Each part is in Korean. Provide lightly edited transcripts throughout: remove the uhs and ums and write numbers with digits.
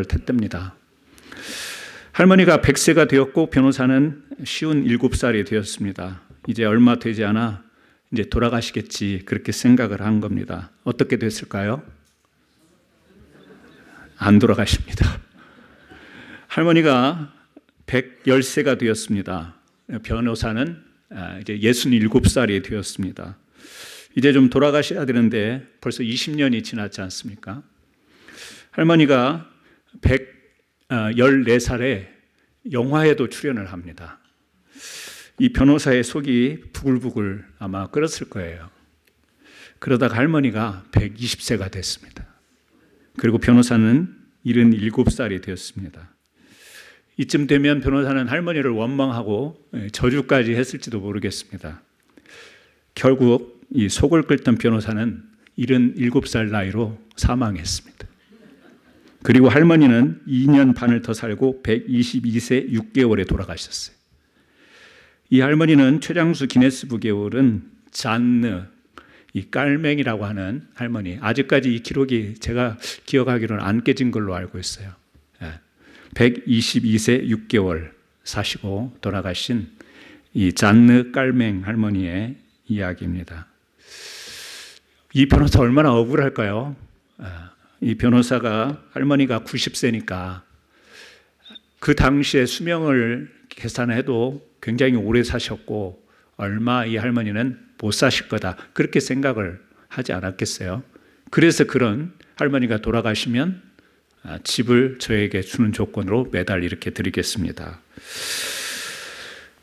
텄답니다. 할머니가 100세가 되었고 변호사는 57살이 되었습니다. 이제 얼마 되지 않아 이제 돌아가시겠지 그렇게 생각을 한 겁니다. 어떻게 됐을까요? 안 돌아가십니다. 할머니가 110세가 되었습니다. 변호사는 이제 67살이 되었습니다. 이제 좀 돌아가셔야 되는데 벌써 20년이 지났지 않습니까? 할머니가 114살에 영화에도 출연을 합니다. 이 변호사의 속이 부글부글 아마 끓었을 거예요. 그러다가 할머니가 120세가 됐습니다. 그리고 변호사는 77살이 되었습니다. 이쯤 되면 변호사는 할머니를 원망하고 저주까지 했을지도 모르겠습니다. 결국 이 속을 끓던 변호사는 77살 나이로 사망했습니다. 그리고 할머니는 2년 반을 더 살고 122세 6개월에 돌아가셨어요. 이 할머니는 최장수 기네스북에 오른 잔느, 이 깔맹이라고 하는 할머니, 아직까지 이 기록이 제가 기억하기로는 안 깨진 걸로 알고 있어요. 122세 6개월 사시고 돌아가신 이 잔느 깔맹 할머니의 이야기입니다. 이 변호사 얼마나 억울할까요? 이 변호사가 할머니가 90세니까 그 당시에 수명을 계산해도 굉장히 오래 사셨고 얼마 이 할머니는 못 사실 거다 그렇게 생각을 하지 않았겠어요. 그래서 그런 할머니가 돌아가시면 집을 저에게 주는 조건으로 매달 이렇게 드리겠습니다.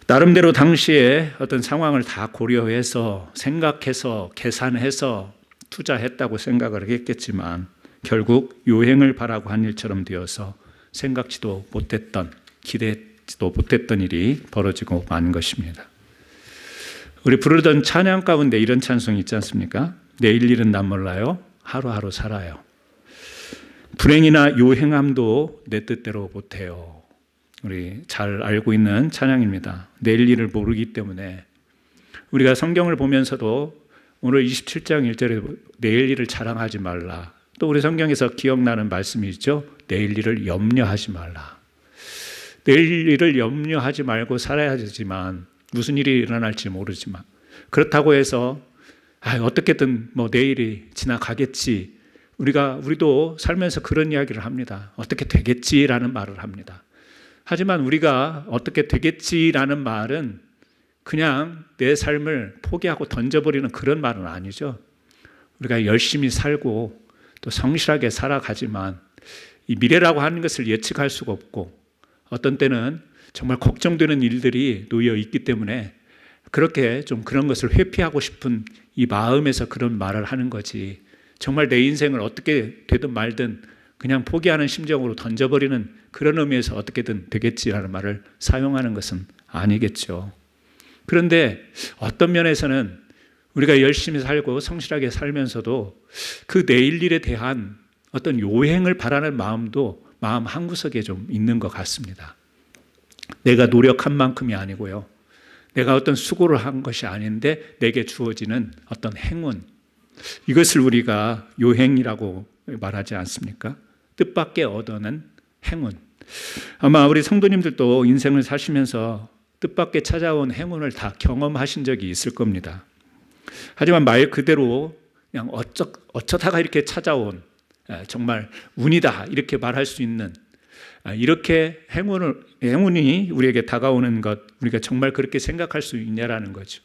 나름대로 당시에 어떤 상황을 다 고려해서 생각해서 계산해서 투자했다고 생각을 했겠지만 결국 요행을 바라고 한 일처럼 되어서 생각지도 못했던, 기대지도 못했던 일이 벌어지고 만 것입니다. 우리 부르던 찬양 가운데 이런 찬송이 있지 않습니까? 내일 일은 난 몰라요. 하루하루 살아요. 불행이나 요행함도 내 뜻대로 못해요. 우리 잘 알고 있는 찬양입니다. 내일 일을 모르기 때문에 우리가 성경을 보면서도 오늘 27장 1절에 내일 일을 자랑하지 말라. 또 우리 성경에서 기억나는 말씀이 있죠. 내일 일을 염려하지 말라. 내일 일을 염려하지 말고 살아야 되지만 무슨 일이 일어날지 모르지만 그렇다고 해서 어떻게든 내일이 지나가겠지. 우리도 살면서 그런 이야기를 합니다. 어떻게 되겠지라는 말을 합니다. 하지만 우리가 어떻게 되겠지라는 말은 그냥 내 삶을 포기하고 던져버리는 그런 말은 아니죠. 우리가 열심히 살고 또 성실하게 살아가지만 이 미래라고 하는 것을 예측할 수가 없고 어떤 때는 정말 걱정되는 일들이 놓여 있기 때문에 그렇게 좀 그런 것을 회피하고 싶은 이 마음에서 그런 말을 하는 거지 정말 내 인생을 어떻게 되든 말든 그냥 포기하는 심정으로 던져버리는 그런 의미에서 어떻게든 되겠지라는 말을 사용하는 것은 아니겠죠. 그런데 어떤 면에서는 우리가 열심히 살고 성실하게 살면서도 그 내일 일에 대한 어떤 요행을 바라는 마음도 마음 한구석에 좀 있는 것 같습니다. 내가 노력한 만큼이 아니고요. 내가 어떤 수고를 한 것이 아닌데 내게 주어지는 어떤 행운, 이것을 우리가 요행이라고 말하지 않습니까? 뜻밖의 얻어낸 행운. 아마 우리 성도님들도 인생을 사시면서 뜻밖의 찾아온 행운을 다 경험하신 적이 있을 겁니다. 하지만 말 그대로 그냥 어쩌다가 이렇게 찾아온 정말 운이다 이렇게 말할 수 있는 이렇게 행운이 우리에게 다가오는 것 우리가 정말 그렇게 생각할 수 있냐라는 거죠.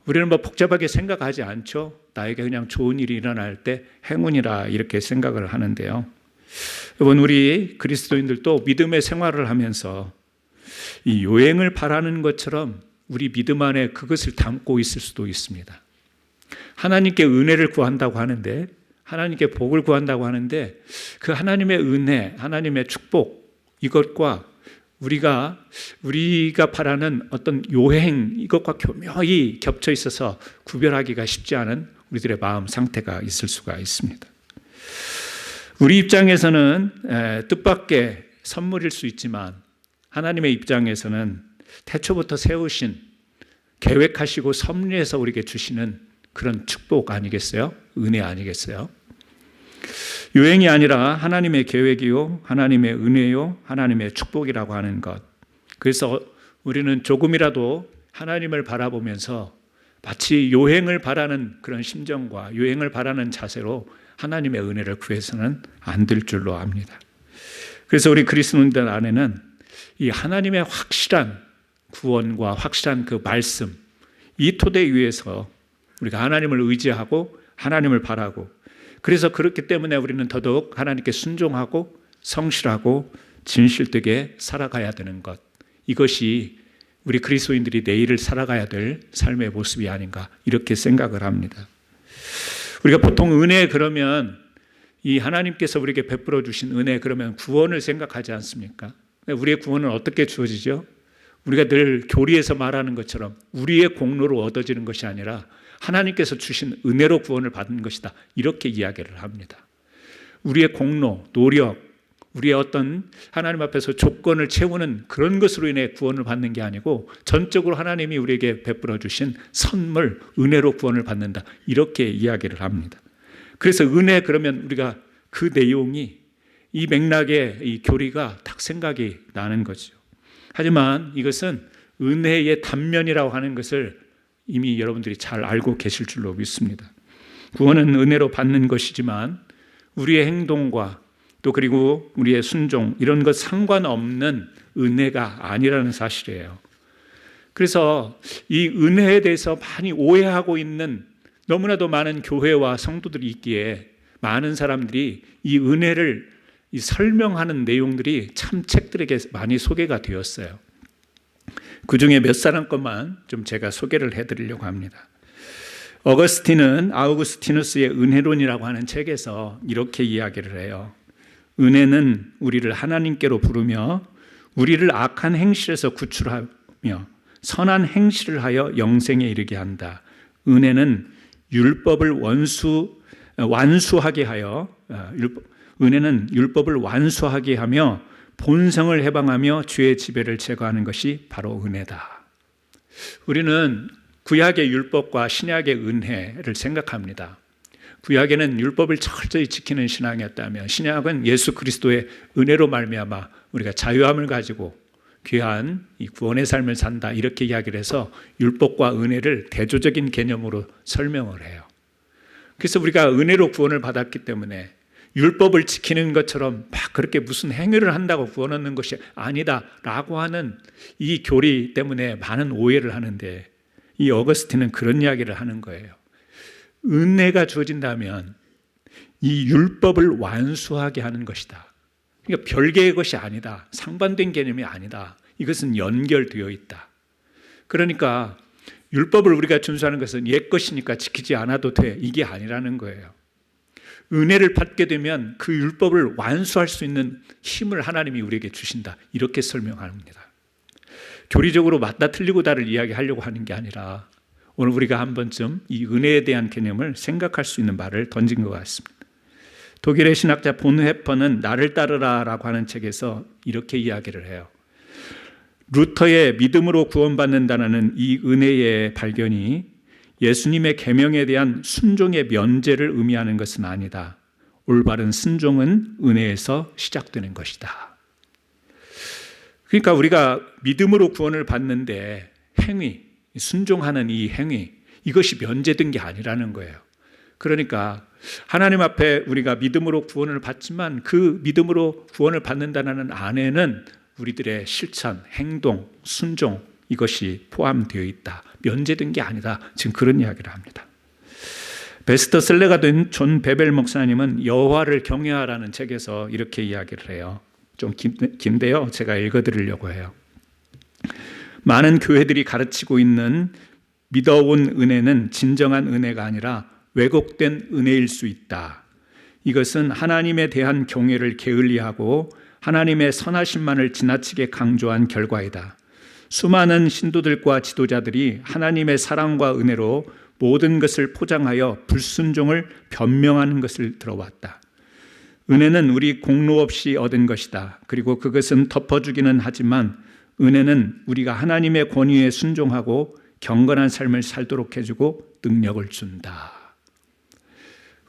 우리는 복잡하게 생각하지 않죠. 나에게 그냥 좋은 일이 일어날 때 행운이라 이렇게 생각을 하는데요. 여러분 우리 그리스도인들도 믿음의 생활을 하면서 이 요행을 바라는 것처럼 우리 믿음 안에 그것을 담고 있을 수도 있습니다. 하나님께 은혜를 구한다고 하는데 하나님께 복을 구한다고 하는데 그 하나님의 은혜, 하나님의 축복 이것과 우리가 바라는 어떤 요행 이것과 교묘히 겹쳐 있어서 구별하기가 쉽지 않은 우리들의 마음 상태가 있을 수가 있습니다. 우리 입장에서는 뜻밖의 선물일 수 있지만 하나님의 입장에서는 태초부터 세우신 계획하시고 섭리해서 우리에게 주시는 그런 축복 아니겠어요? 은혜 아니겠어요? 유행이 아니라 하나님의 계획이요, 하나님의 은혜요, 하나님의 축복이라고 하는 것. 그래서 우리는 조금이라도 하나님을 바라보면서 마치 요행을 바라는 그런 심정과 요행을 바라는 자세로 하나님의 은혜를 구해서는 안 될 줄로 압니다. 그래서 우리 그리스도인들 안에는 이 하나님의 확실한 구원과 확실한 그 말씀, 이 토대 위에서 우리가 하나님을 의지하고 하나님을 바라고, 그래서 그렇기 때문에 우리는 더더욱 하나님께 순종하고 성실하고 진실되게 살아가야 되는 것, 이것이 우리 그리스도인들이 내일을 살아가야 될 삶의 모습이 아닌가, 이렇게 생각을 합니다. 우리가 보통 은혜 그러면 이 하나님께서 우리에게 베풀어 주신 은혜 그러면 구원을 생각하지 않습니까? 우리의 구원은 어떻게 주어지죠? 우리가 늘 교리에서 말하는 것처럼 우리의 공로로 얻어지는 것이 아니라 하나님께서 주신 은혜로 구원을 받는 것이다, 이렇게 이야기를 합니다. 우리의 공로, 노력, 우리의 어떤 하나님 앞에서 조건을 채우는 그런 것으로 인해 구원을 받는 게 아니고 전적으로 하나님이 우리에게 베풀어 주신 선물, 은혜로 구원을 받는다, 이렇게 이야기를 합니다. 그래서 은혜 그러면 우리가 그 내용이 이 맥락의 이 교리가 딱 생각이 나는 거죠. 하지만 이것은 은혜의 단면이라고 하는 것을 이미 여러분들이 잘 알고 계실 줄로 믿습니다. 구원은 은혜로 받는 것이지만 우리의 행동과 또 그리고 우리의 순종, 이런 것 상관없는 은혜가 아니라는 사실이에요. 그래서 이 은혜에 대해서 많이 오해하고 있는 너무나도 많은 교회와 성도들이 있기에 많은 사람들이 이 은혜를 설명하는 내용들이 참 책들에게 많이 소개가 되었어요. 그 중에 몇 사람 것만 좀 제가 소개를 해드리려고 합니다. 어거스틴은 아우구스티누스의 은혜론이라고 하는 책에서 이렇게 이야기를 해요. 은혜는 우리를 하나님께로 부르며 우리를 악한 행실에서 구출하며 선한 행실을 하여 영생에 이르게 한다. 은혜는 율법을 완수하게 하여 은혜는 율법을 완수하게 하며 본성을 해방하며 죄의 지배를 제거하는 것이 바로 은혜다. 우리는 구약의 율법과 신약의 은혜를 생각합니다. 구약에는 율법을 철저히 지키는 신앙이었다면 신약은 예수 그리스도의 은혜로 말미암아 우리가 자유함을 가지고 귀한 이 구원의 삶을 산다, 이렇게 이야기를 해서 율법과 은혜를 대조적인 개념으로 설명을 해요. 그래서 우리가 은혜로 구원을 받았기 때문에 율법을 지키는 것처럼 막 그렇게 무슨 행위를 한다고 구원 얻는 것이 아니다라고 하는 이 교리 때문에 많은 오해를 하는데, 이 어거스틴은 그런 이야기를 하는 거예요. 은혜가 주어진다면 이 율법을 완수하게 하는 것이다. 그러니까 별개의 것이 아니다. 상반된 개념이 아니다. 이것은 연결되어 있다. 그러니까 율법을 우리가 준수하는 것은 옛 것이니까 지키지 않아도 돼, 이게 아니라는 거예요. 은혜를 받게 되면 그 율법을 완수할 수 있는 힘을 하나님이 우리에게 주신다, 이렇게 설명합니다. 교리적으로 맞다 틀리고다를 이야기하려고 하는 게 아니라 오늘 우리가 한 번쯤 이 은혜에 대한 개념을 생각할 수 있는 말을 던진 것 같습니다. 독일의 신학자 본헤퍼는 나를 따르라라고 하는 책에서 이렇게 이야기를 해요. 루터의 믿음으로 구원받는다는 이 은혜의 발견이 예수님의 계명에 대한 순종의 면제를 의미하는 것은 아니다. 올바른 순종은 은혜에서 시작되는 것이다. 그러니까 우리가 믿음으로 구원을 받는데 행위, 순종하는 이 행위, 이것이 면제된 게 아니라는 거예요. 그러니까 하나님 앞에 우리가 믿음으로 구원을 받지만 그 믿음으로 구원을 받는다는 안에는 우리들의 실천, 행동, 순종, 이것이 포함되어 있다. 면제된 게 아니다. 지금 그런 이야기를 합니다. 베스트셀러가 된 존 베벨 목사님은 여호와를 경외하라는 책에서 이렇게 이야기를 해요. 좀 긴데요, 제가 읽어드리려고 해요. 많은 교회들이 가르치고 있는 믿어온 은혜는 진정한 은혜가 아니라 왜곡된 은혜일 수 있다. 이것은 하나님에 대한 경외를 게을리하고 하나님의 선하심만을 지나치게 강조한 결과이다. 수많은 신도들과 지도자들이 하나님의 사랑과 은혜로 모든 것을 포장하여 불순종을 변명하는 것을 들어왔다. 은혜는 우리 공로 없이 얻은 것이다. 그리고 그것은 덮어주기는 하지만 은혜는 우리가 하나님의 권위에 순종하고 경건한 삶을 살도록 해주고 능력을 준다.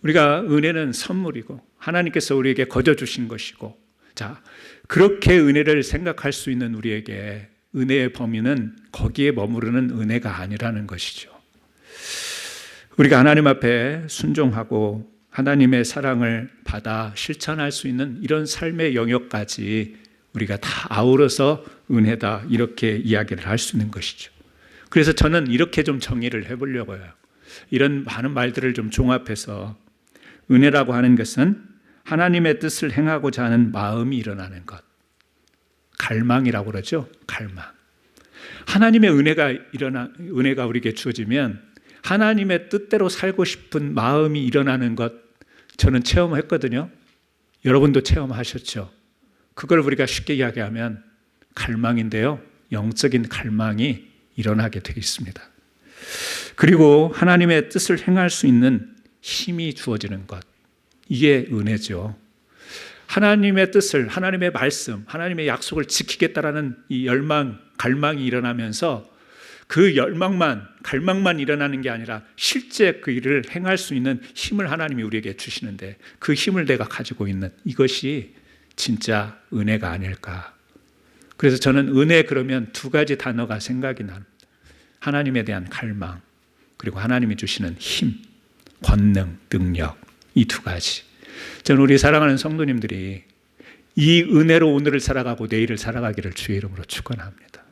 우리가 은혜는 선물이고 하나님께서 우리에게 거저 주신 것이고, 자, 그렇게 은혜를 생각할 수 있는 우리에게 은혜의 범위는 거기에 머무르는 은혜가 아니라는 것이죠. 우리가 하나님 앞에 순종하고 하나님의 사랑을 받아 실천할 수 있는 이런 삶의 영역까지 우리가 다 아우러서 은혜다, 이렇게 이야기를 할 수 있는 것이죠. 그래서 저는 이렇게 좀 정의를 해보려고 해요. 이런 많은 말들을 좀 종합해서, 은혜라고 하는 것은 하나님의 뜻을 행하고자 하는 마음이 일어나는 것, 갈망이라고 그러죠. 갈망. 하나님의 은혜가 우리에게 주어지면 하나님의 뜻대로 살고 싶은 마음이 일어나는 것, 저는 체험했거든요. 여러분도 체험하셨죠. 그걸 우리가 쉽게 이야기하면 갈망인데요, 영적인 갈망이 일어나게 되어 있습니다. 그리고 하나님의 뜻을 행할 수 있는 힘이 주어지는 것, 이게 은혜죠. 하나님의 뜻을, 하나님의 말씀, 하나님의 약속을 지키겠다라는 이 열망, 갈망이 일어나면서 그 열망만, 갈망만 일어나는 게 아니라 실제 그 일을 행할 수 있는 힘을 하나님이 우리에게 주시는데, 그 힘을 내가 가지고 있는 이것이 진짜 은혜가 아닐까. 그래서 저는 은혜 그러면 두 가지 단어가 생각이 납니다. 하나님에 대한 갈망, 그리고 하나님이 주시는 힘, 권능, 능력, 이 두 가지. 저는 우리 사랑하는 성도님들이 이 은혜로 오늘을 살아가고 내일을 살아가기를 주의 이름으로 축원합니다.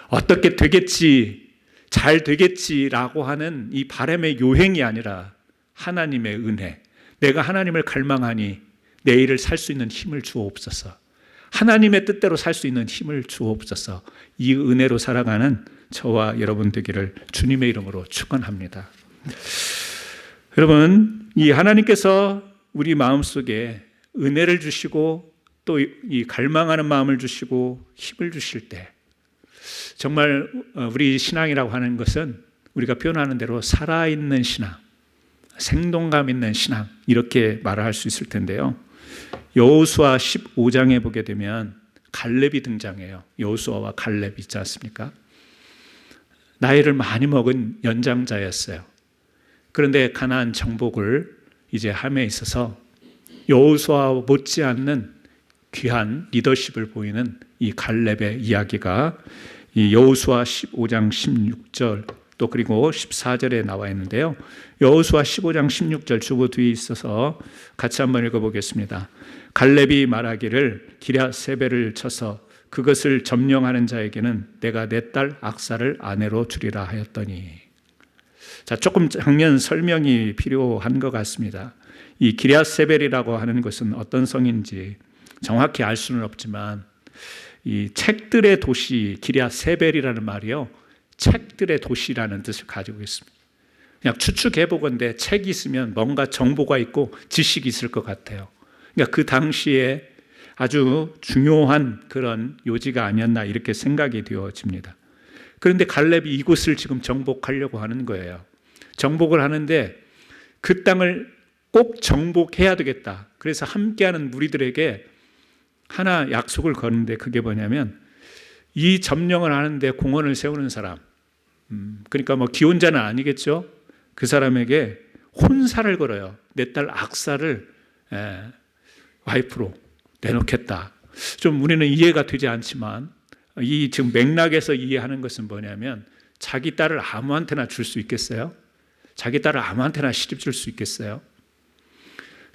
어떻게 되겠지, 잘 되겠지라고 하는 이 바람의 요행이 아니라 하나님의 은혜, 내가 하나님을 갈망하니 내일을 살 수 있는 힘을 주옵소서, 하나님의 뜻대로 살 수 있는 힘을 주옵소서, 이 은혜로 살아가는 저와 여러분 되기를 주님의 이름으로 축원합니다. 여러분, 이 하나님께서 우리 마음속에 은혜를 주시고 또 이 갈망하는 마음을 주시고 힘을 주실 때, 정말 우리 신앙이라고 하는 것은 우리가 표현하는 대로 살아있는 신앙, 생동감 있는 신앙, 이렇게 말할 수 있을 텐데요. 여호수아 15장에 보게 되면 갈렙이 등장해요. 여호수아와 갈렙 있지 않습니까? 나이를 많이 먹은 연장자였어요. 그런데 가나안 정복을 이제 함에 있어서 여호수아와 못지않는 귀한 리더십을 보이는 이 갈렙의 이야기가 이 여호수아 15장 16절 또 그리고 14절에 나와 있는데요. 여호수아 15장 16절 주보 뒤에 있어서 같이 한번 읽어보겠습니다. 갈렙이 말하기를 기랴세벨을 쳐서 그것을 점령하는 자에게는 내가 내 딸 악사를 아내로 주리라 하였더니. 자, 조금 장면 설명이 필요한 것 같습니다. 이 기랴세벨이라고 하는 것은 어떤 성인지 정확히 알 수는 없지만, 이 책들의 도시 기랴세벨이라는 말이요, 책들의 도시라는 뜻을 가지고 있습니다. 그냥 추측해보건대 책이 있으면 뭔가 정보가 있고 지식이 있을 것 같아요. 그러니까 그 당시에 아주 중요한 그런 요지가 아니었나 이렇게 생각이 되어집니다. 그런데 갈렙이 이곳을 지금 정복하려고 하는 거예요. 정복을 하는데 그 땅을 꼭 정복해야 되겠다. 그래서 함께하는 무리들에게 하나 약속을 거는데, 그게 뭐냐면 이 점령을 하는데 공헌을 세우는 사람, 그러니까 뭐 기혼자는 아니겠죠. 그 사람에게 혼사를 걸어요. 내 딸 악사를 와이프로 내놓겠다. 좀 우리는 이해가 되지 않지만 이 지금 맥락에서 이해하는 것은 뭐냐면, 자기 딸을 아무한테나 줄 수 있겠어요? 자기 딸을 아무한테나 시집 줄 수 있겠어요?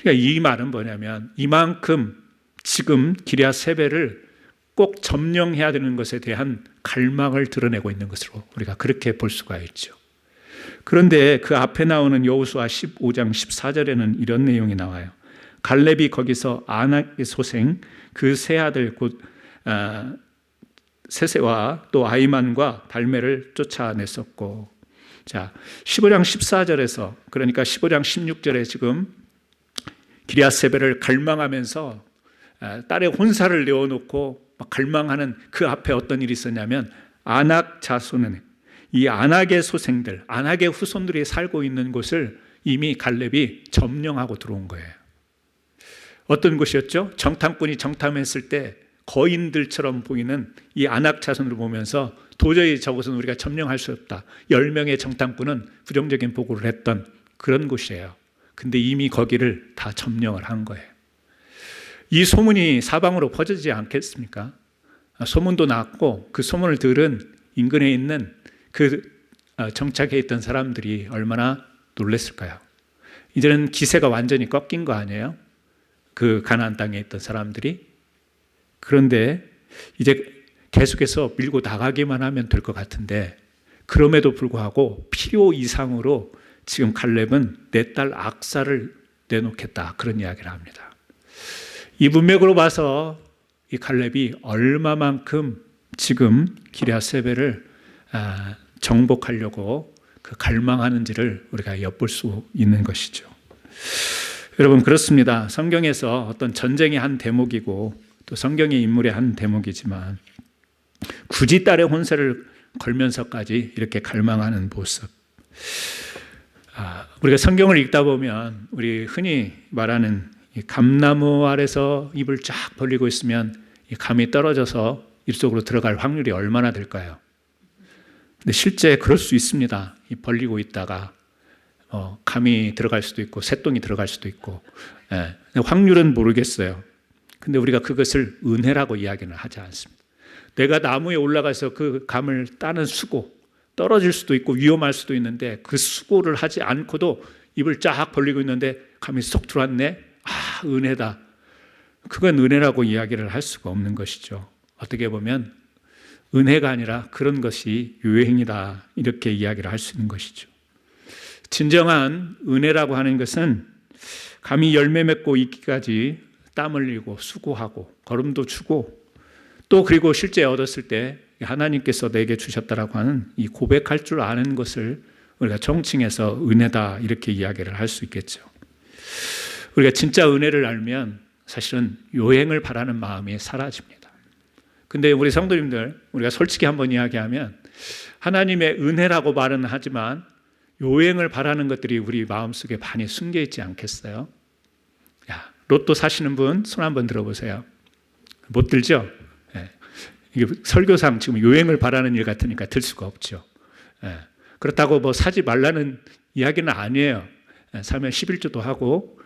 그러니까 이 말은 뭐냐면, 이만큼 지금 기랴세벨을 꼭 점령해야 되는 것에 대한 갈망을 드러내고 있는 것으로 우리가 그렇게 볼 수가 있죠. 그런데 그 앞에 나오는 여호수아 15장 14절에는 이런 내용이 나와요. 갈렙이 거기서 아낙의 소생 그 세 아들 곧 세세와 또 아이만과 달메를 쫓아냈었고. 자, 15장 14절에서, 그러니까 15장 16절에 지금 기랴세벨을 갈망하면서 딸의 혼사를 내어놓고 막 갈망하는 그 앞에 어떤 일이 있었냐면, 아낙 자손은 이 아낙의 소생들, 아낙의 후손들이 살고 있는 곳을 이미 갈렙이 점령하고 들어온 거예요. 어떤 곳이었죠? 정탐꾼이 정탐했을 때 거인들처럼 보이는 이 아낙 자손을 보면서 도저히 저것은 우리가 점령할 수 없다. 10명의 정탐꾼은 부정적인 보고를 했던 그런 곳이에요. 근데 이미 거기를 다 점령을 한 거예요. 이 소문이 사방으로 퍼지지 않겠습니까? 소문도 났고 그 소문을 들은 인근에 있는 그 정착해 있던 사람들이 얼마나 놀랐을까요? 이제는 기세가 완전히 꺾인 거 아니에요? 그 가나안 땅에 있던 사람들이. 그런데 이제 계속해서 밀고 나가기만 하면 될 것 같은데, 그럼에도 불구하고 필요 이상으로 지금 갈렙은 내 딸 악사를 내놓겠다, 그런 이야기를 합니다. 이 문맥으로 봐서 이 갈렙이 얼마만큼 지금 기럇세벨을 정복하려고 그 갈망하는지를 우리가 엿볼 수 있는 것이죠. 여러분, 그렇습니다. 성경에서 어떤 전쟁의 한 대목이고 또 성경의 인물의 한 대목이지만 굳이 딸의 혼세를 걸면서까지 이렇게 갈망하는 모습. 우리가 성경을 읽다 보면 우리 흔히 말하는 이 감나무 아래서 입을 쫙 벌리고 있으면 이 감이 떨어져서 입속으로 들어갈 확률이 얼마나 될까요? 근데 실제 그럴 수 있습니다. 이 벌리고 있다가 감이 들어갈 수도 있고 새똥이 들어갈 수도 있고, 확률은 모르겠어요. 근데 우리가 그것을 은혜라고 이야기는 하지 않습니다. 내가 나무에 올라가서 그 감을 따는 수고, 떨어질 수도 있고 위험할 수도 있는데 그 수고를 하지 않고도 입을 쫙 벌리고 있는데 감이 쏙 들어왔네. 은혜다. 그건 은혜라고 이야기를 할 수가 없는 것이죠. 어떻게 보면 은혜가 아니라 그런 것이 유행이다, 이렇게 이야기를 할 수 있는 것이죠. 진정한 은혜라고 하는 것은 감히 열매 맺고 있기까지 땀 흘리고 수고하고 걸음도 주고 또 그리고 실제 얻었을 때 하나님께서 내게 주셨다라고 하는 이 고백할 줄 아는 것을 우리가 정칭해서 은혜다, 이렇게 이야기를 할 수 있겠죠. 우리가 진짜 은혜를 알면 사실은 요행을 바라는 마음이 사라집니다. 근데 우리 성도님들, 우리가 솔직히 한번 이야기하면 하나님의 은혜라고 말은 하지만 요행을 바라는 것들이 우리 마음속에 많이 숨겨 있지 않겠어요? 로또 사시는 분 손 한번 들어보세요. 못 들죠? 이게 설교상 지금 요행을 바라는 일 같으니까 들 수가 없죠. 그렇다고 뭐 사지 말라는 이야기는 아니에요. 사면 11조도 하고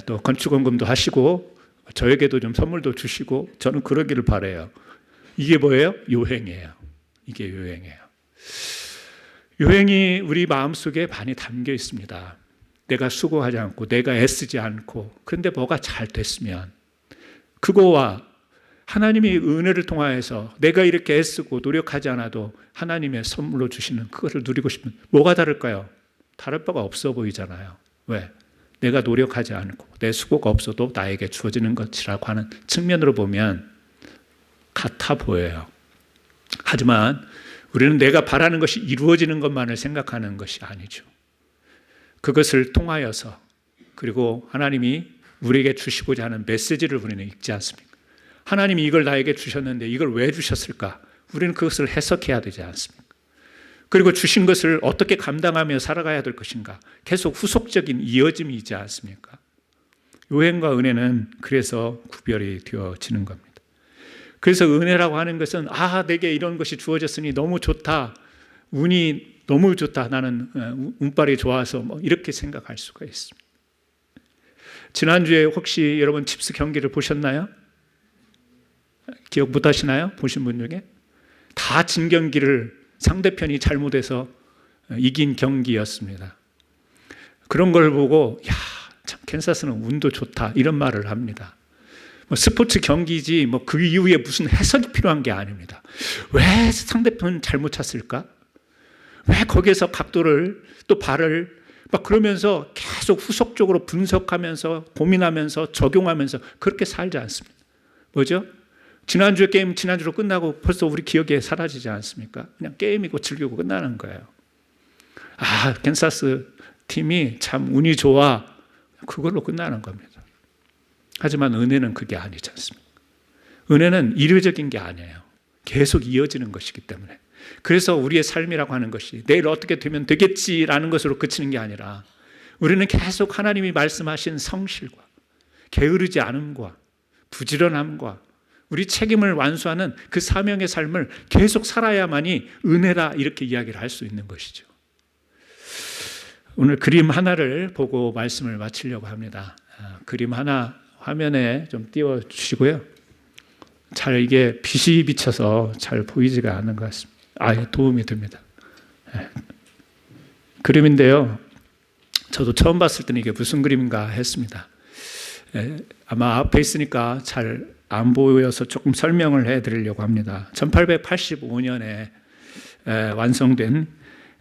또 건축원금도 하시고 저에게도 좀 선물도 주시고 저는 그러기를 바라요. 이게 뭐예요? 요행이에요. 이게 요행이에요. 요행이 우리 마음속에 많이 담겨 있습니다. 내가 수고하지 않고 내가 애쓰지 않고 그런데 뭐가 잘 됐으면 그거와 하나님이 은혜를 통하여서 내가 이렇게 애쓰고 노력하지 않아도 하나님의 선물로 주시는 그것을 누리고 싶으면 뭐가 다를까요? 다를 바가 없어 보이잖아요. 왜? 내가 노력하지 않고 내 수고가 없어도 나에게 주어지는 것이라고 하는 측면으로 보면 같아 보여요. 하지만 우리는 내가 바라는 것이 이루어지는 것만을 생각하는 것이 아니죠. 그것을 통하여서 그리고 하나님이 우리에게 주시고자 하는 메시지를 우리는 읽지 않습니까? 하나님이 이걸 나에게 주셨는데 이걸 왜 주셨을까? 우리는 그것을 해석해야 되지 않습니까? 그리고 주신 것을 어떻게 감당하며 살아가야 될 것인가? 계속 후속적인 이어짐이 있지 않습니까? 요행과 은혜는 그래서 구별이 되어지는 겁니다. 그래서 은혜라고 하는 것은 내게 이런 것이 주어졌으니 너무 좋다. 운이 너무 좋다. 나는 운빨이 좋아서 이렇게 생각할 수가 있습니다. 지난주에 혹시 여러분 칩스 경기를 보셨나요? 기억 못 하시나요? 보신 분 중에? 다 진 경기를 상대편이 잘못해서 이긴 경기였습니다. 그런 걸 보고 참 캔사스는 운도 좋다, 이런 말을 합니다. 스포츠 경기지 그 이후에 무슨 해석이 필요한 게 아닙니다. 왜 상대편 잘못 찼을까? 왜 거기에서 각도를 또 발을 그러면서 계속 후속적으로 분석하면서 고민하면서 적용하면서 그렇게 살지 않습니다. 뭐죠? 지난주에 게임 지난주로 끝나고 벌써 우리 기억에 사라지지 않습니까? 그냥 게임이고 즐기고 끝나는 거예요. 캔사스 팀이 참 운이 좋아, 그걸로 끝나는 겁니다. 하지만 은혜는 그게 아니지 않습니까? 은혜는 이례적인 게 아니에요. 계속 이어지는 것이기 때문에. 그래서 우리의 삶이라고 하는 것이 내일 어떻게 되면 되겠지라는 것으로 그치는 게 아니라 우리는 계속 하나님이 말씀하신 성실과 게으르지 않음과 부지런함과 우리 책임을 완수하는 그 사명의 삶을 계속 살아야만이 은혜라, 이렇게 이야기를 할 수 있는 것이죠. 오늘 그림 하나를 보고 말씀을 마치려고 합니다. 그림 하나 화면에 좀 띄워주시고요. 잘 이게 빛이 비쳐서 잘 보이지가 않는 것 같습니다. 도움이 됩니다. 그림인데요. 저도 처음 봤을 때는 이게 무슨 그림인가 했습니다. 아마 앞에 있으니까 잘 안 보여서 조금 설명을 해드리려고 합니다. 1885년에 완성된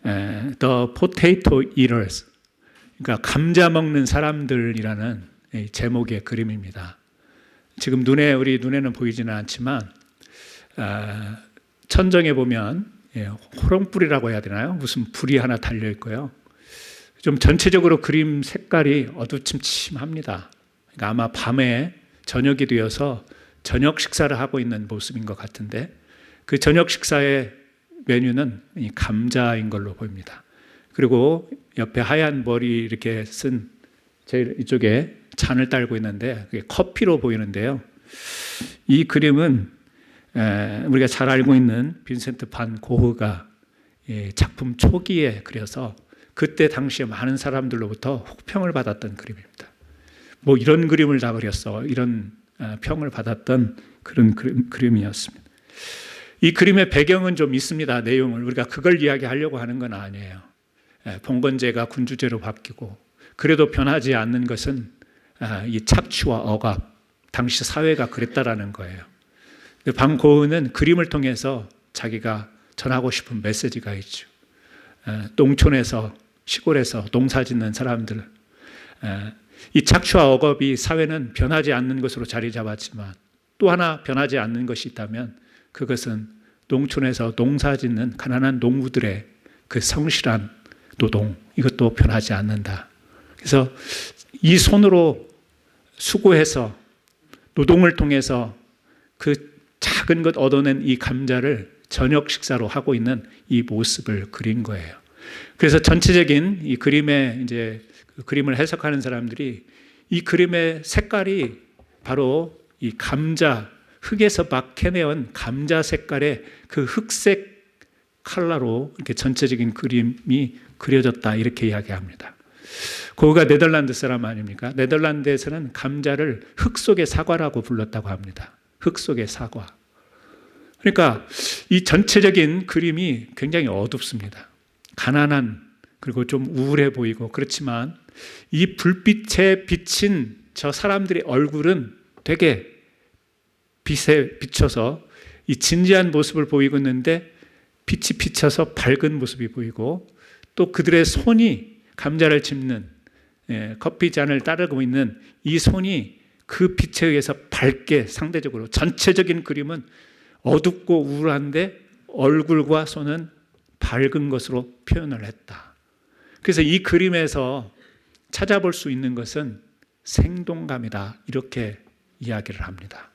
The Potato Eaters, 그러니까 감자 먹는 사람들이라는 제목의 그림입니다. 지금 우리 눈에는 보이지는 않지만 천정에 보면 호롱불이라고 해야 되나요? 무슨 불이 하나 달려 있고요. 좀 전체적으로 그림 색깔이 어두침침합니다. 그러니까 아마 밤에 저녁이 되어서 저녁 식사를 하고 있는 모습인 것 같은데, 그 저녁 식사의 메뉴는 이 감자인 걸로 보입니다. 그리고 옆에 하얀 머리 이렇게 쓴 제일 이쪽에 잔을 딸고 있는데 그게 커피로 보이는데요. 이 그림은 우리가 잘 알고 있는 빈센트 반 고흐가 작품 초기에 그려서 그때 당시에 많은 사람들로부터 혹평을 받았던 그림입니다. 뭐 이런 그림을 다 그렸어, 이런 평을 받았던 그런 그림이었습니다. 이 그림의 배경은 좀 있습니다. 내용을 우리가 그걸 이야기하려고 하는 건 아니에요. 봉건제가 군주제로 바뀌고, 그래도 변하지 않는 것은 이 착취와 억압, 당시 사회가 그랬다라는 거예요. 반 고흐는 그림을 통해서 자기가 전하고 싶은 메시지가 있죠. 농촌에서 시골에서 농사 짓는 사람들, 이 착취와 억압이 사회는 변하지 않는 것으로 자리 잡았지만 또 하나 변하지 않는 것이 있다면 그것은 농촌에서 농사 짓는 가난한 농부들의 그 성실한 노동, 이것도 변하지 않는다. 그래서 이 손으로 수고해서 노동을 통해서 그 작은 것 얻어낸 이 감자를 저녁 식사로 하고 있는 이 모습을 그린 거예요. 그래서 전체적인 이 그림의 이제 그 그림을 해석하는 사람들이 이 그림의 색깔이 바로 이 감자, 흙에서 막 캐내온 감자 색깔의 그 흑색 컬러로 이렇게 전체적인 그림이 그려졌다, 이렇게 이야기합니다. 고흐가 네덜란드 사람 아닙니까? 네덜란드에서는 감자를 흙 속의 사과라고 불렀다고 합니다. 흙 속의 사과. 그러니까 이 전체적인 그림이 굉장히 어둡습니다. 가난한, 그리고 좀 우울해 보이고, 그렇지만 이 불빛에 비친 저 사람들의 얼굴은 되게 빛에 비쳐서 이 진지한 모습을 보이고 있는데, 빛이 비쳐서 밝은 모습이 보이고, 또 그들의 손이 감자를 짚는, 커피 잔을 따르고 있는 이 손이 그 빛에 의해서 밝게, 상대적으로 전체적인 그림은 어둡고 우울한데 얼굴과 손은 밝은 것으로 표현을 했다. 그래서 이 그림에서 찾아볼 수 있는 것은 생동감이다, 이렇게 이야기를 합니다.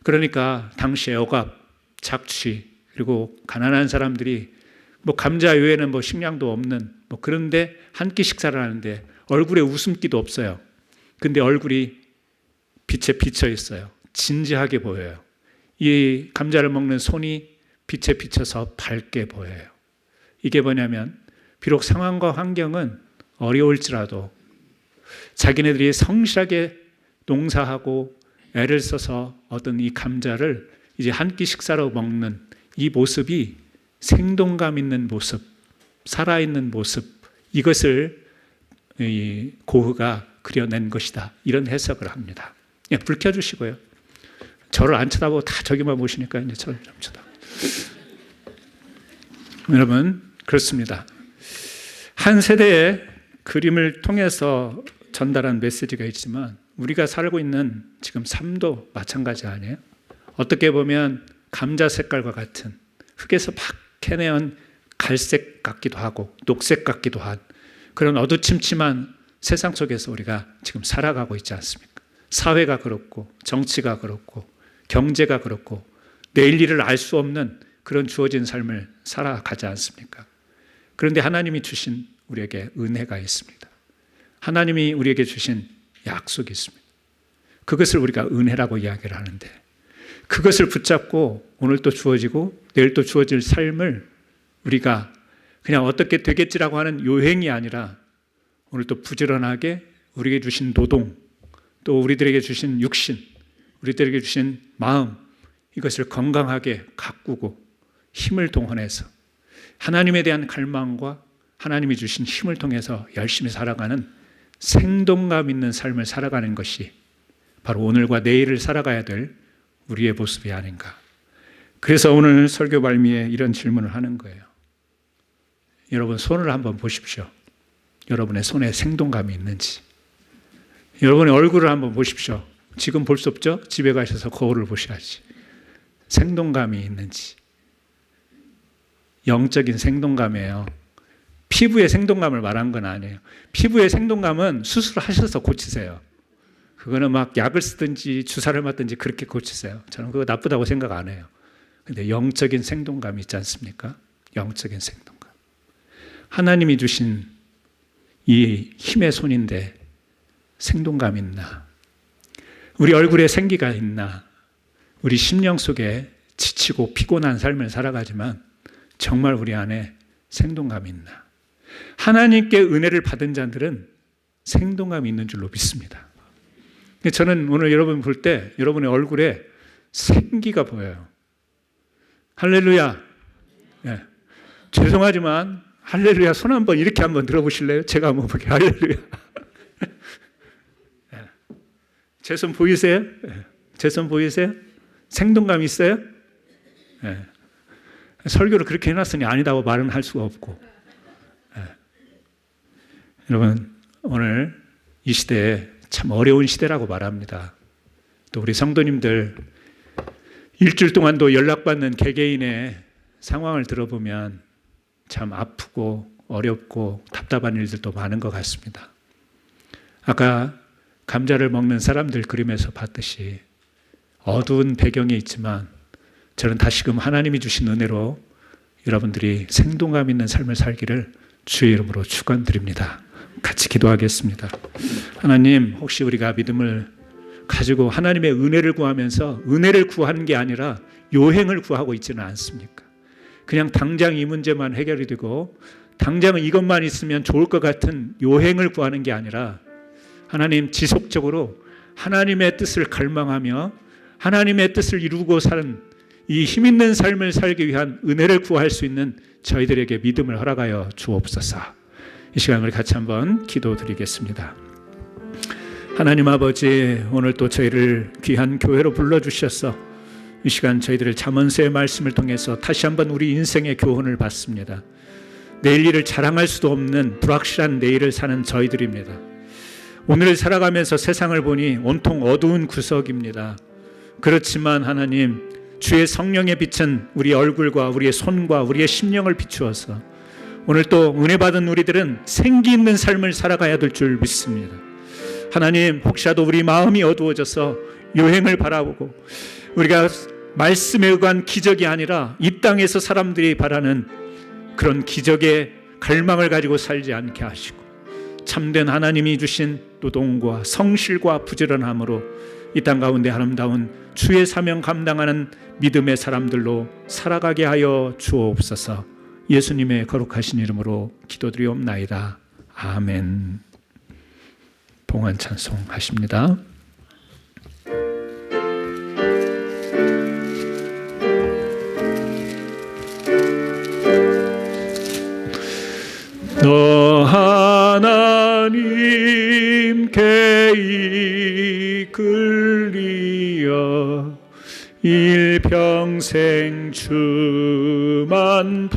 그러니까 당시의 억압, 착취, 그리고 가난한 사람들이 뭐 감자 외에는 뭐 식량도 없는, 뭐 그런데 한 끼 식사를 하는데 얼굴에 웃음기도 없어요. 근데 얼굴이 빛에 비쳐 있어요. 진지하게 보여요. 이 감자를 먹는 손이 빛에 비쳐서 밝게 보여요. 이게 뭐냐면, 비록 상황과 환경은 어려울지라도 자기네들이 성실하게 농사하고 애를 써서 얻은 이 감자를 이제 한 끼 식사로 먹는 이 모습이 생동감 있는 모습, 살아있는 모습, 이것을 이 고흐가 그려낸 것이다, 이런 해석을 합니다. 불 켜주시고요. 저를 안 쳐다보고 다 저기만 보시니까 이제 저를 좀 쳐다보고. 여러분, 그렇습니다. 한 세대의 그림을 통해서 전달한 메시지가 있지만 우리가 살고 있는 지금 삶도 마찬가지 아니에요? 어떻게 보면 감자 색깔과 같은 흙에서 막 캐내온 갈색 같기도 하고 녹색 같기도 한 그런 어두침침한 세상 속에서 우리가 지금 살아가고 있지 않습니까? 사회가 그렇고 정치가 그렇고 경제가 그렇고 내일 일을 알 수 없는 그런 주어진 삶을 살아가지 않습니까? 그런데 하나님이 주신 우리에게 은혜가 있습니다. 하나님이 우리에게 주신 약속이 있습니다. 그것을 우리가 은혜라고 이야기를 하는데, 그것을 붙잡고 오늘 또 주어지고 내일 또 주어질 삶을 우리가 그냥 어떻게 되겠지라고 하는 요행이 아니라 오늘 또 부지런하게 우리에게 주신 노동, 또 우리들에게 주신 육신, 우리들에게 주신 마음, 이것을 건강하게 가꾸고 힘을 동원해서 하나님에 대한 갈망과 하나님이 주신 힘을 통해서 열심히 살아가는 생동감 있는 삶을 살아가는 것이 바로 오늘과 내일을 살아가야 될 우리의 모습이 아닌가. 그래서 오늘 설교 발미에 이런 질문을 하는 거예요. 여러분 손을 한번 보십시오. 여러분의 손에 생동감이 있는지. 여러분의 얼굴을 한번 보십시오. 지금 볼 수 없죠? 집에 가셔서 거울을 보셔야지. 생동감이 있는지. 영적인 생동감이에요. 피부의 생동감을 말한 건 아니에요. 피부의 생동감은 수술하셔서 고치세요. 그거는 막 약을 쓰든지 주사를 맞든지 그렇게 고치세요. 저는 그거 나쁘다고 생각 안 해요. 근데 영적인 생동감이 있지 않습니까? 영적인 생동감. 하나님이 주신 이 힘의 손인데 생동감 있나? 우리 얼굴에 생기가 있나? 우리 심령 속에 지치고 피곤한 삶을 살아가지만 정말 우리 안에 생동감이 있나? 하나님께 은혜를 받은 자들은 생동감이 있는 줄로 믿습니다. 저는 오늘 여러분 볼 때 여러분의 얼굴에 생기가 보여요. 할렐루야. 네. 죄송하지만 할렐루야 손 한번 이렇게 한번 들어보실래요? 제가 한번 볼게요. 할렐루야. 네. 제 손 보이세요? 네. 제 손 보이세요? 생동감 있어요? 네. 설교를 그렇게 해놨으니 아니다고 말은 할 수가 없고. 네. 여러분 오늘 이 시대에 참 어려운 시대라고 말합니다. 또 우리 성도님들 일주일 동안도 연락받는 개개인의 상황을 들어보면 참 아프고 어렵고 답답한 일들도 많은 것 같습니다. 아까 감자를 먹는 사람들 그림에서 봤듯이 어두운 배경에 있지만 저는 다시금 하나님이 주신 은혜로 여러분들이 생동감 있는 삶을 살기를 주의 이름으로 축원드립니다. 같이 기도하겠습니다. 하나님, 혹시 우리가 믿음을 가지고 하나님의 은혜를 구하면서 은혜를 구하는 게 아니라 요행을 구하고 있지는 않습니까? 그냥 당장 이 문제만 해결이 되고 당장 이것만 있으면 좋을 것 같은 요행을 구하는 게 아니라 하나님 지속적으로 하나님의 뜻을 갈망하며 하나님의 뜻을 이루고 사는 이 힘있는 삶을 살기 위한 은혜를 구할 수 있는 저희들에게 믿음을 허락하여 주옵소서. 이 시간 우리 같이 한번 기도드리겠습니다. 하나님 아버지, 오늘 또 저희를 귀한 교회로 불러주셔서 이 시간 저희들을 잠언서의 말씀을 통해서 다시 한번 우리 인생의 교훈을 받습니다. 내일 일을 자랑할 수도 없는 불확실한 내일을 사는 저희들입니다. 오늘을 살아가면서 세상을 보니 온통 어두운 구석입니다. 그렇지만 하나님, 주의 성령의 빛은 우리 얼굴과 우리의 손과 우리의 심령을 비추어서 오늘 또 은혜 받은 우리들은 생기 있는 삶을 살아가야 될 줄 믿습니다. 하나님, 혹시라도 우리 마음이 어두워져서 요행을 바라보고 우리가 말씀에 의한 기적이 아니라 이 땅에서 사람들이 바라는 그런 기적의 갈망을 가지고 살지 않게 하시고 참된 하나님이 주신 노동과 성실과 부지런함으로 이 땅 가운데 아름다운 주의 사명 감당하는 믿음의 사람들로 살아가게 하여 주옵소서. 예수님의 거룩하신 이름으로 기도드리옵나이다. 아멘. 봉헌 찬송 하십니다. 너 하나님께 이끌리어 일평생 주만